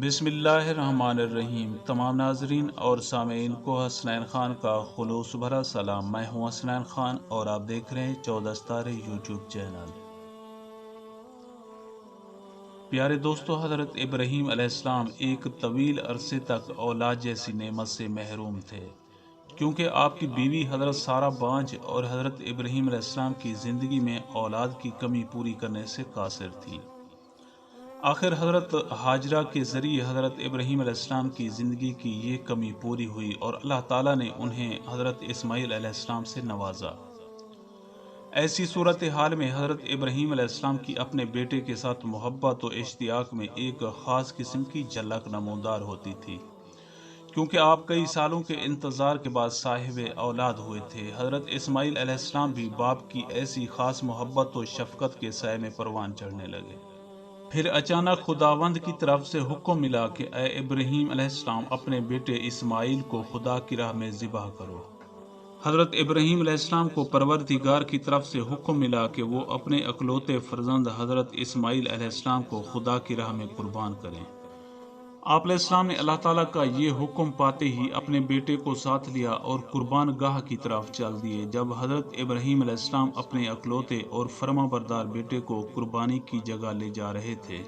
بسم اللہ الرحمن الرحیم۔ تمام ناظرین اور سامعین کو حسنین خان کا خلوص بھرا سلام۔ میں ہوں حسنین خان اور آپ دیکھ رہے ہیں 14 ستارے یوٹیوب چینل۔ پیارے دوستو، حضرت ابراہیم علیہ السلام ایک طویل عرصے تک اولاد جیسی نعمت سے محروم تھے، کیونکہ آپ کی بیوی حضرت سارہ بانجھ اور حضرت ابراہیم علیہ السلام کی زندگی میں اولاد کی کمی پوری کرنے سے قاصر تھی۔ آخر حضرت ہاجرہ کے ذریعے حضرت ابراہیم علیہ السلام کی زندگی کی یہ کمی پوری ہوئی اور اللہ تعالیٰ نے انہیں حضرت اسماعیل علیہ السلام سے نوازا۔ ایسی صورتحال میں حضرت ابراہیم علیہ السلام کی اپنے بیٹے کے ساتھ محبت و اشتیاق میں ایک خاص قسم کی جھلک نمودار ہوتی تھی، کیونکہ آپ کئی سالوں کے انتظار کے بعد صاحب اولاد ہوئے تھے۔ حضرت اسماعیل علیہ السلام بھی باپ کی ایسی خاص محبت و شفقت کے سائے میں پروان چڑھنے لگے۔ پھر اچانک خداوند کی طرف سے حکم ملا کہ اے ابراہیم علیہ السلام، اپنے بیٹے اسماعیل کو خدا کی راہ میں ذبح کرو۔ حضرت ابراہیم علیہ السلام کو پروردگار کی طرف سے حکم ملا کہ وہ اپنے اکلوتے فرزند حضرت اسماعیل علیہ السلام کو خدا کی راہ میں قربان کریں۔ آپ علیہ السلام نے اللہ تعالیٰ کا یہ حکم پاتے ہی اپنے بیٹے کو ساتھ لیا اور قربان گاہ کی طرف چل دیے۔ جب حضرت ابراہیم علیہ السلام اپنے اکلوتے اور فرما بردار بیٹے کو قربانی کی جگہ لے جا رہے تھے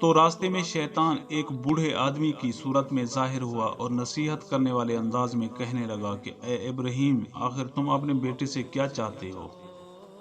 تو راستے میں شیطان ایک بوڑھے آدمی کی صورت میں ظاہر ہوا اور نصیحت کرنے والے انداز میں کہنے لگا کہ اے ابراہیم، آخر تم اپنے بیٹے سے کیا چاہتے ہو؟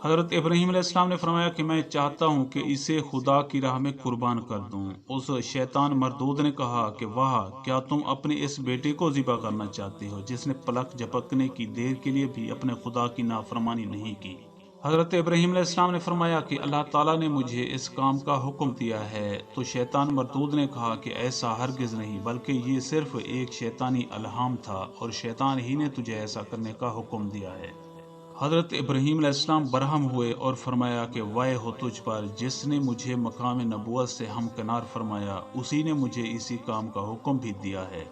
حضرت ابراہیم علیہ السلام نے فرمایا کہ میں چاہتا ہوں کہ اسے خدا کی راہ میں قربان کر دوں۔ اس شیطان مردود نے کہا کہ واہ، کیا تم اپنے اس بیٹے کو ذبح کرنا چاہتے ہو جس نے پلک جھپکنے کی دیر کے لیے بھی اپنے خدا کی نافرمانی نہیں کی؟ حضرت ابراہیم علیہ السلام نے فرمایا کہ اللہ تعالیٰ نے مجھے اس کام کا حکم دیا ہے۔ تو شیطان مردود نے کہا کہ ایسا ہرگز نہیں، بلکہ یہ صرف ایک شیطانی الہام تھا اور شیطان ہی نے تجھے ایسا کرنے کا حکم دیا ہے۔ حضرت ابراہیم علیہ السلام برہم ہوئے اور فرمایا کہ وائے ہو تجھ پر، جس نے مجھے مقام نبوت سے ہمکنار فرمایا، اسی نے مجھے اسی کام کا حکم بھی دیا ہے۔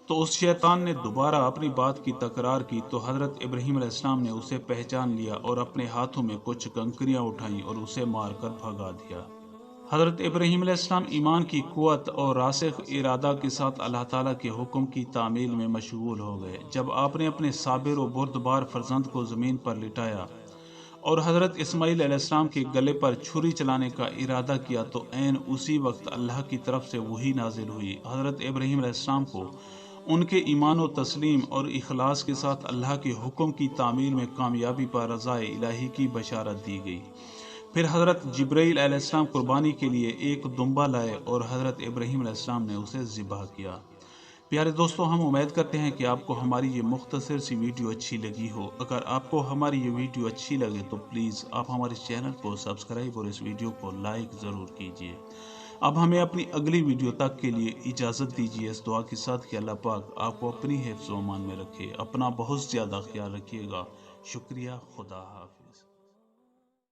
تو اس شیطان نے دوبارہ اپنی بات کی تکرار کی تو حضرت ابراہیم علیہ السلام نے اسے پہچان لیا اور اپنے ہاتھوں میں کچھ کنکریاں اٹھائیں اور اسے مار کر بھگا دیا۔ حضرت ابراہیم علیہ السلام ایمان کی قوت اور راسخ ارادہ کے ساتھ اللہ تعالیٰ کے حکم کی تعمیل میں مشغول ہو گئے۔ جب آپ نے اپنے صابر و بردبار فرزند کو زمین پر لٹایا اور حضرت اسماعیل علیہ السلام کے گلے پر چھری چلانے کا ارادہ کیا تو عین اسی وقت اللہ کی طرف سے وحی نازل ہوئی۔ حضرت ابراہیم علیہ السلام کو ان کے ایمان و تسلیم اور اخلاص کے ساتھ اللہ کے حکم کی تعمیل میں کامیابی پر رضا الہی کی بشارت دی گئی۔ پھر حضرت جبرائیل علیہ السلام قربانی کے لیے ایک دمبا لائے اور حضرت ابراہیم علیہ السلام نے اسے ذبح کیا۔ پیارے دوستو، ہم امید کرتے ہیں کہ آپ کو ہماری یہ مختصر سی ویڈیو اچھی لگی ہو۔ اگر آپ کو ہماری یہ ویڈیو اچھی لگے تو پلیز آپ ہمارے چینل کو سبسکرائب اور اس ویڈیو کو لائک ضرور کیجیے۔ اب ہمیں اپنی اگلی ویڈیو تک کے لیے اجازت دیجیے، اس دعا کے ساتھ کہ اللہ پاک آپ کو اپنی حفظ و امان میں رکھے۔ اپنا بہت زیادہ خیال رکھیے گا۔ شکریہ۔ خدا حافظ۔